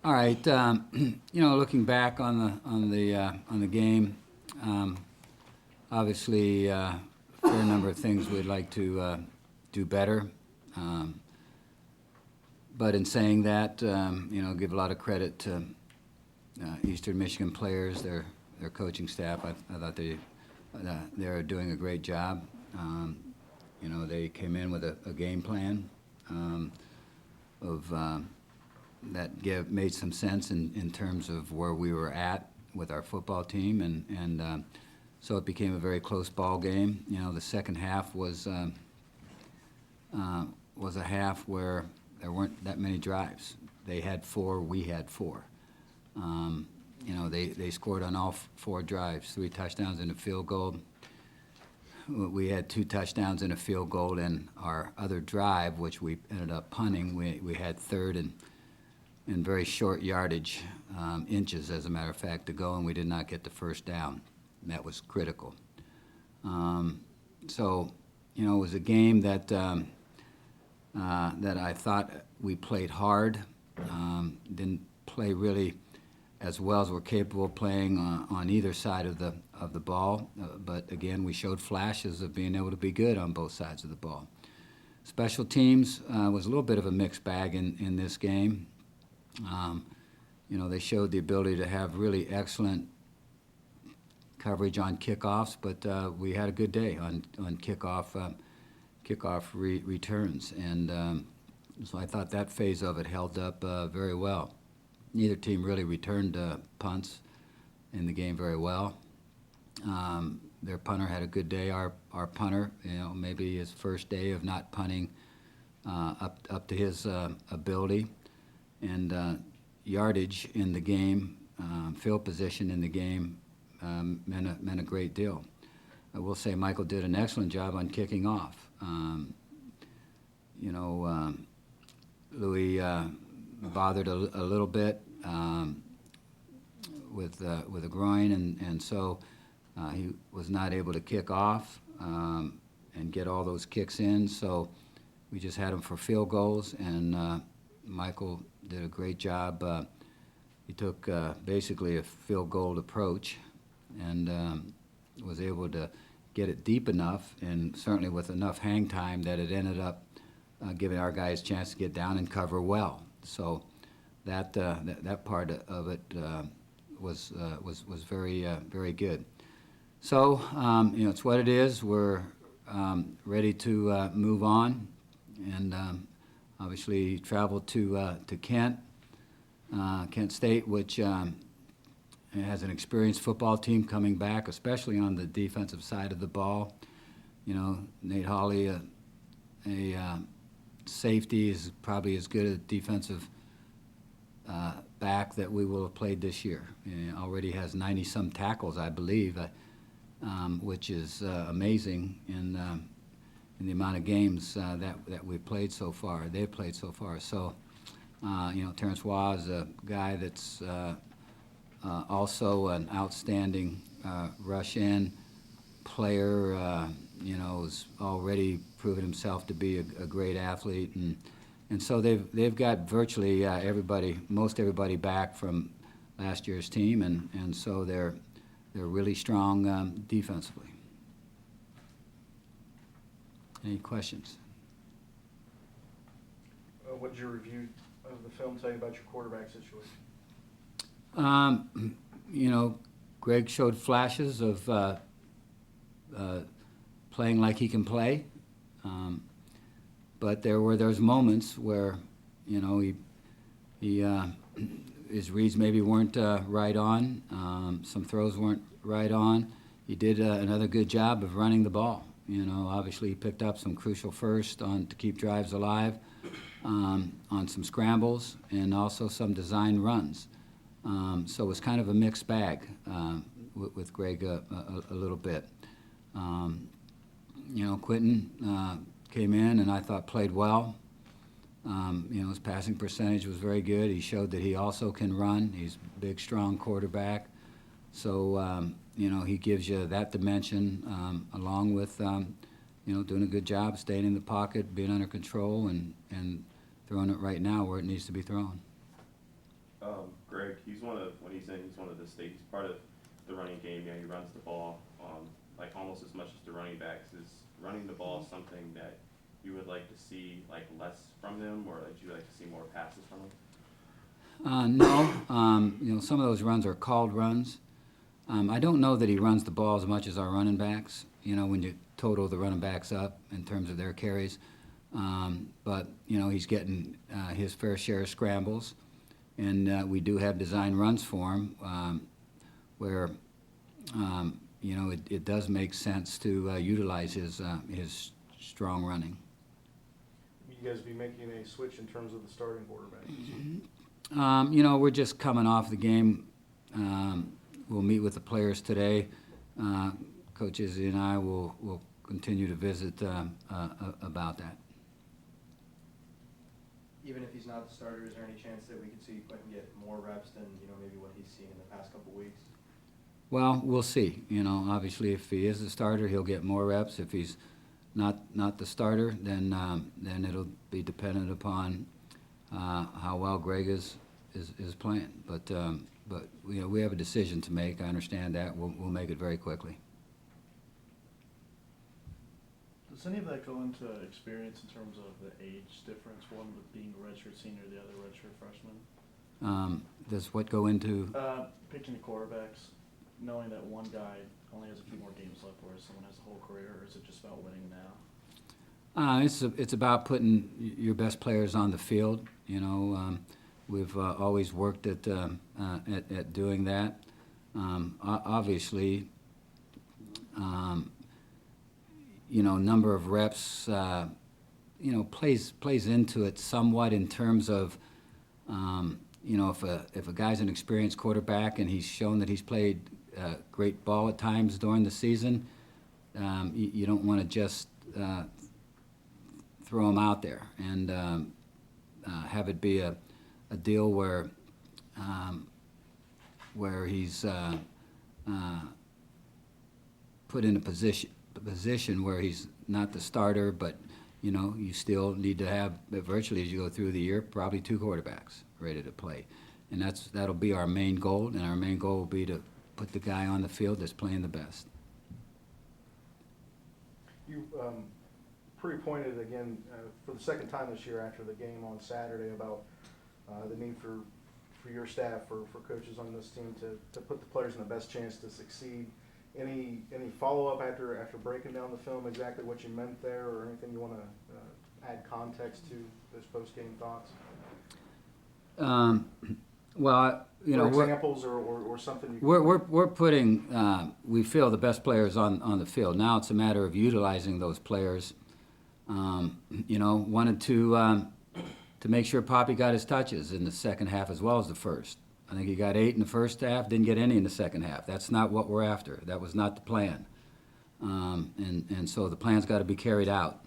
All right. Looking back on the game, um, obviously, a fair number of things we'd like to do better. Um, but in saying that, give a lot of credit to Eastern Michigan players, their coaching staff. I thought they're doing a great job. They came in with a game plan of that made some sense in terms of where we were at with our football team, and so it became a very close ball game. The second half was a half where there weren't that many drives. They had 4, we had 4. They scored on all 4 drives, 3 touchdowns and a field goal. We had 2 touchdowns and a field goal, and our other drive, which we ended up punting, we had third and very short yardage, inches, as a matter of fact, to go, and we did not get the first down. And that was critical. It was a game that I thought we played hard. Didn't play really as well as we're capable of playing on either side of the ball. But again, we showed flashes of being able to be good on both sides of the ball. Special teams was a little bit of a mixed bag in this game. They showed the ability to have really excellent coverage on kickoffs, but we had a good day on kickoff returns, and so I thought that phase of it held up very well. Neither team really returned punts in the game very well. Their punter had a good day. Our punter, maybe his first day of not punting up to his ability, and yardage in the game, field position in the game meant a great deal. I will say Michael did an excellent job on kicking off. Louis bothered a little bit with a groin, and so he was not able to kick off and get all those kicks in. So we just had him for field goals, and Michael did a great job. He took basically a field goal approach and was able to get it deep enough, and certainly with enough hang time, that it ended up giving our guys a chance to get down and cover well. So that part of it was very good. So it's what it is. We're ready to move on, and obviously traveled to Kent State, which has an experienced football team coming back, especially on the defensive side of the ball. Nate Hawley, a safety, is probably as good a defensive back that we will have played this year. Already has 90-some tackles, I believe, which is amazing in the amount of games that we've played so far. They've played so far. So, Terrence Waugh is a guy that's also an outstanding rush-in player. Has already proven himself to be a great athlete, and so they've got virtually most everybody back from last year's team, and so they're really strong defensively. Any questions? What did your review of the film tell you about your quarterback situation? Greg showed flashes of playing like he can play, but there were those moments where his reads maybe weren't right on. Some throws weren't right on. He did another good job of running the ball. Obviously he picked up some crucial first to keep drives alive, on some scrambles and also some design runs. So it was kind of a mixed bag with Greg a little bit. Quentin came in and I thought played well. His passing percentage was very good. He showed that he also can run. He's a big, strong quarterback. So, he gives you that dimension along with, doing a good job staying in the pocket, being under control, and throwing it right now where it needs to be thrown. Greg, when he's in, he's one of he's part of the running game. Yeah, he runs the ball, like almost as much as the running backs. Is running the ball something that you would like to see like less from them, or would you like to see more passes from them? No, some of those runs are called runs. I don't know that he runs the ball as much as our running backs, when you total the running backs up in terms of their carries. But, he's getting his fair share of scrambles. And we do have design runs for him where, it does make sense to utilize his strong running. You guys be making a switch in terms of the starting quarterback? We're just coming off the game. We'll meet with the players today. Coach Izzy and I will continue to visit about that. Even if he's not the starter, is there any chance that we could see Quentin get more reps than maybe what he's seen in the past couple weeks? Well, we'll see. Obviously, if he is the starter, he'll get more reps. If he's not the starter, then it'll be dependent upon how well Greg is playing. But we have a decision to make. I understand that. We'll make it very quickly. Does any of that go into experience in terms of the age difference, one with being a redshirt senior, the other redshirt freshman? Does what go into? Picking the quarterbacks, knowing that one guy only has a few more games left, whereas someone has a whole career, or is it just about winning now? It's about putting your best players on the field. We've always worked at doing that. Obviously, number of reps, plays into it somewhat in terms of, if a guy's an experienced quarterback and he's shown that he's played great ball at times during the season, you don't want to just throw him out there and have it be a deal where he's put in a position where he's not the starter, but you still need to have, virtually as you go through the year, probably two quarterbacks ready to play, and that'll be our main goal. And our main goal will be to put the guy on the field that's playing the best. You pre-pointed again for the second time this year after the game on Saturday about the need for your staff, for coaches on this team to put the players in the best chance to succeed. Any follow-up after breaking down the film, exactly what you meant there, or anything you want to add context to those post-game thoughts? Well, or examples or something. We're putting, we feel, the best players on the field. Now it's a matter of utilizing those players. Wanted to make sure Poppy got his touches in the second half as well as the first. I think he got 8 in the first half, didn't get any in the second half. That's not what we're after. That was not the plan. And so the plan's got to be carried out.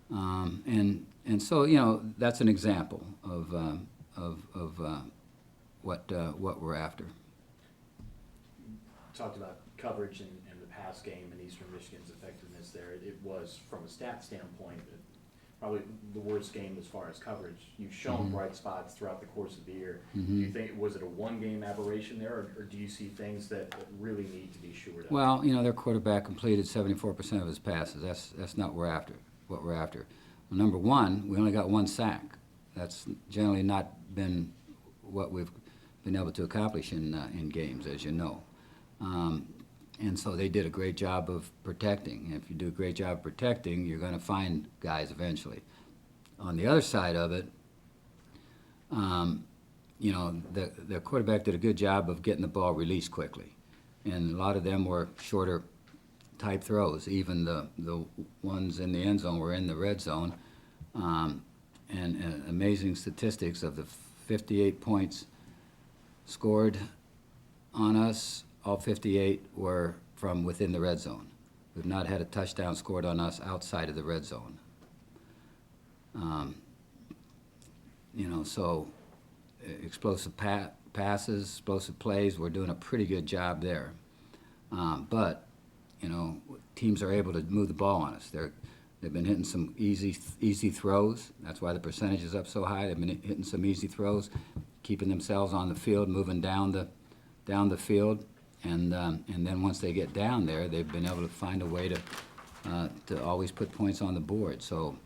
And so, that's an example of what we're after. Talked about coverage in the pass game and Eastern Michigan's effectiveness there. It was, from a stat standpoint, probably the worst game as far as coverage. You've shown bright spots throughout the course of the year. Do you think, was it a one-game aberration there, or do you see things that really need to be shored up? Well, their quarterback completed 74% of his passes. That's not what we're after. Well, number one, we only got 1 sack. That's generally not been what we've been able to accomplish in games, as you know. And so they did a great job of protecting. If you do a great job of protecting, you're going to find guys eventually. On the other side of it, the quarterback did a good job of getting the ball released quickly. And a lot of them were shorter type throws. Even the ones in the end zone were in the red zone. And amazing statistics of the 58 points scored on us. All 58 were from within the red zone. We've not had a touchdown scored on us outside of the red zone. So explosive passes, explosive plays, we're doing a pretty good job there. But teams are able to move the ball on us. They've been hitting some easy throws. That's why the percentage is up so high. They've been hitting some easy throws. keeping themselves on the field, moving down the field, and then once they get down there, they've been able to find a way to always put points on the board. So,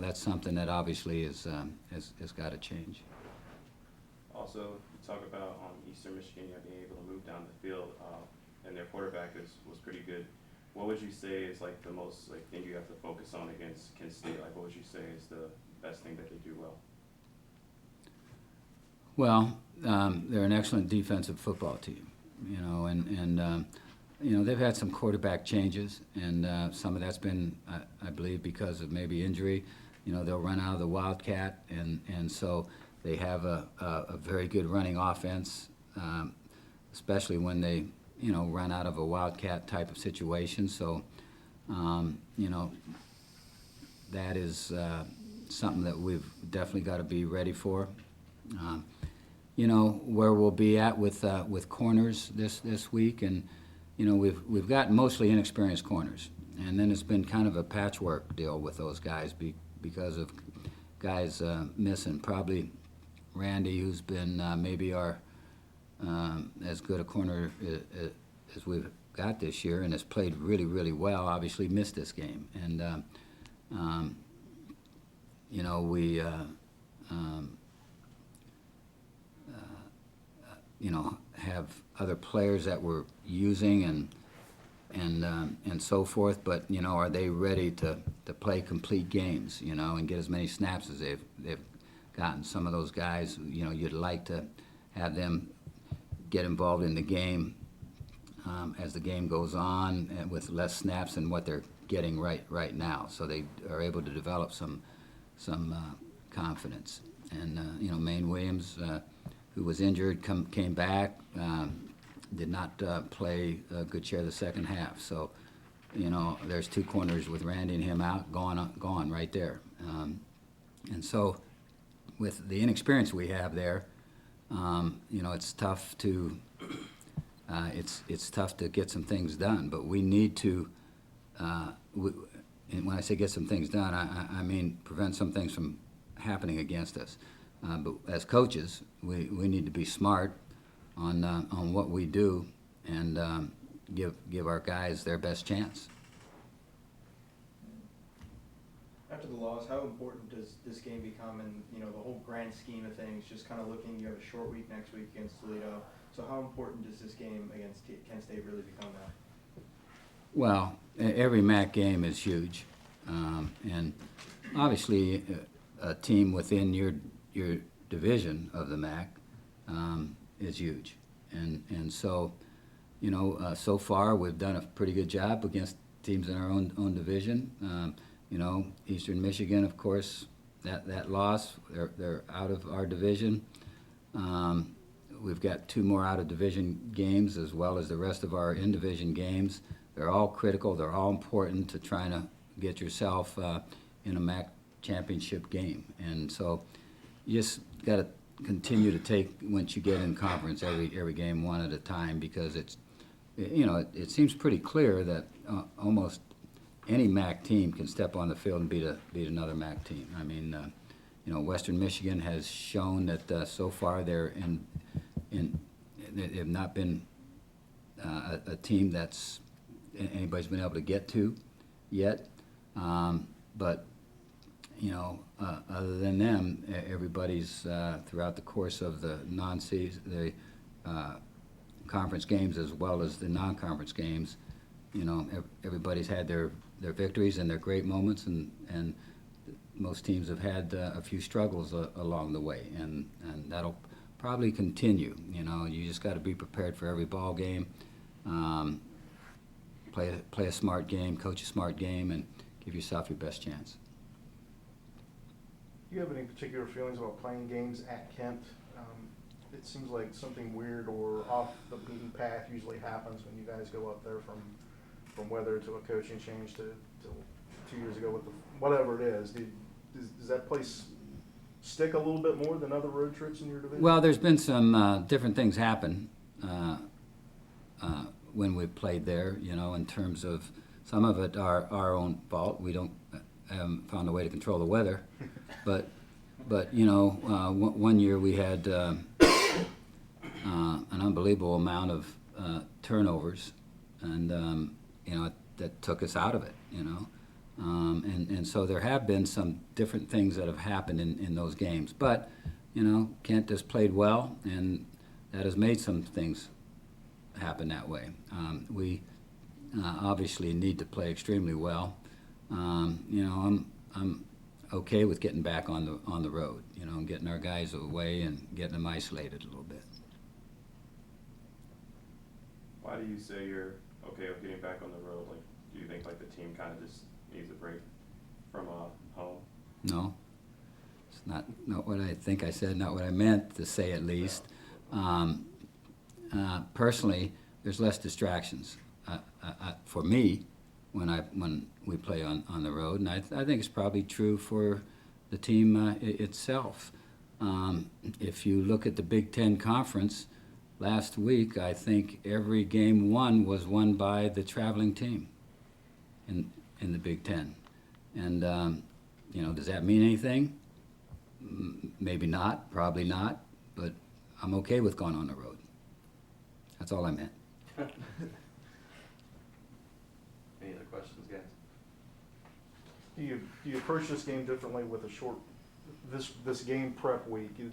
that's something that obviously has got to change. Also, you talk about Eastern Michigan, being able to move down the field, and their quarterback was pretty good. What would you say is like the most thing you have to focus on against Kent State? Like, what would you say is the best thing that they do well? Well, they're an excellent defensive football team, and they've had some quarterback changes, and some of that's been, I believe, because of maybe injury. They'll run out of the Wildcat, and so they have a very good running offense, especially when they, run out of a Wildcat type of situation. So, that is something that we've definitely got to be ready for. Where we'll be at with corners this week, and we've got mostly inexperienced corners, and then it's been kind of a patchwork deal with those guys because of guys missing. Probably Randy, who's been maybe our as good a corner as we've got this year, and has played really, really well, obviously missed this game, and we have other players that we're using and so forth, but are they ready to play complete games, and get as many snaps as they've gotten? Some of those guys, you'd like to have them get involved in the game as the game goes on, and with less snaps than what they're getting right now, so they are able to develop some confidence. And Maine Williams, who was injured, came back, did not play a good share of the second half. So, there's two corners with Randy and him out, gone right there. And so, with the inexperience we have there, it's tough to it's tough to get some things done. But we need to. And when I say get some things done, I mean prevent some things from happening against us. But as coaches, we need to be smart on what we do and give our guys their best chance. After the loss, how important does this game become in the whole grand scheme of things? Just kind of looking, you have a short week next week against Toledo. So how important does this game against Kent State really become now? Well, every MAC game is huge, and obviously a team within your division of the MAC is huge, and so so far we've done a pretty good job against teams in our own division. Eastern Michigan, of course, that loss, they're out of our division. We've got two more out-of-division games as well as the rest of our in-division games. They're all critical. They're all important to trying to get yourself in a MAC championship game. And so you just got to continue to take, once you get in conference, every game one at a time, because it seems pretty clear that almost any MAC team can step on the field and beat another MAC team. I mean, Western Michigan has shown that so far they're they've not been a team that's anybody's been able to get to yet. But other than them, everybody's throughout the course of the the conference games as well as the non-conference games, everybody's had their victories and their great moments, and most teams have had a few struggles along the way, and that'll probably continue. You just got to be prepared for every ball game, play a smart game, coach a smart game, and give yourself your best chance. Do you have any particular feelings about playing games at Kent? It seems like something weird or off the beaten path usually happens when you guys go up there, from whether to a coaching change to 2 years ago with whatever it is. Does that place stick a little bit more than other road trips in your division? Well, there's been some different things happen when we've played there, in terms of some of it our own fault. We haven't found a way to control the weather. But one year we had an unbelievable amount of turnovers, and that took us out of it. And so there have been some different things that have happened in those games. But Kent has played well, and that has made some things happen that way. We obviously need to play extremely well. I'm okay with getting back on the road. And getting our guys away and getting them isolated a little bit. Why do you say you're okay with getting back on the road? Like, do you think like the team kind of just needs a break from home? No, it's not what I think I said, not what I meant to say at least. Personally, there's less distractions for me when we play on the road, and I think it's probably true for the team itself. If you look at the Big Ten Conference, last week I think every game won was won by the traveling team in the Big Ten. And does that mean anything? Maybe not, probably not, but I'm okay with going on the road. That's all I meant. Any other questions, guys? Do you approach this game differently with a short this game prep week? Do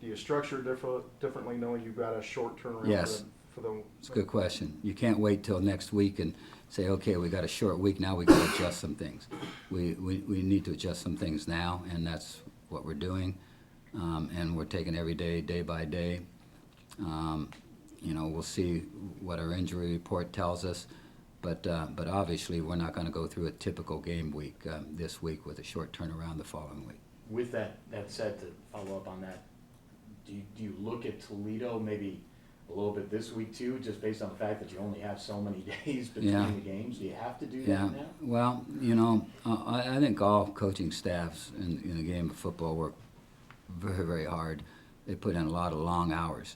you structure differently knowing you've got a short turnaround? Yes. For the It's a good question. You can't wait till next week and say, okay, we got a short week, now we got to adjust some things. We need to adjust some things now, and that's what we're doing. And we're taking every day by day. We'll see what our injury report tells us, but obviously we're not going to go through a typical game week this week with a short turnaround the following week. With that said, to follow up on that, do you look at Toledo maybe a little bit this week too, just based on the fact that you only have so many days between Yeah. the games? Do you have to do Yeah, that now? well, I think all coaching staffs in a game of football work very, very hard. They put in a lot of long hours.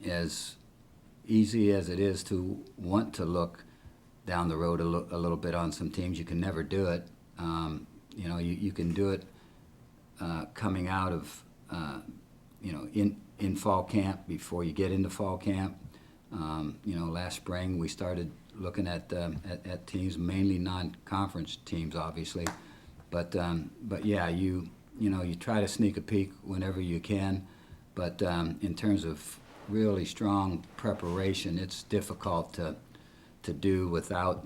As easy as it is to want to look down the road a little bit on some teams, you can never do it. You can do it coming out of, in fall camp before you get into fall camp. Last spring we started looking at teams, mainly non-conference teams, obviously, but yeah, you try to sneak a peek whenever you can, but in terms of really strong preparation, it's difficult to do without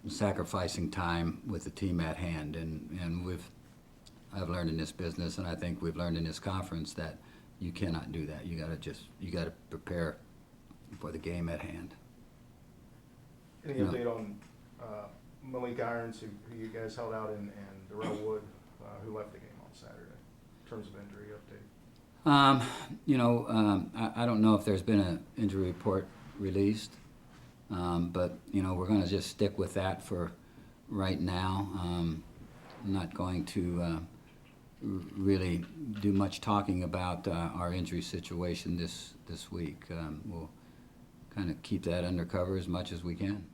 sacrificing time with the team at hand, and I've learned in this business, and I think we've learned in this conference, that you cannot do that. You gotta prepare for the game at hand. Any update on Malik Irons, who you guys held out, and Darrell Wood, who left the game on Saturday, in terms of injury update? I don't know if there's been an injury report released, but we're going to just stick with that for right now. I'm not going to really do much talking about our injury situation this week. We'll kind of keep that under cover as much as we can.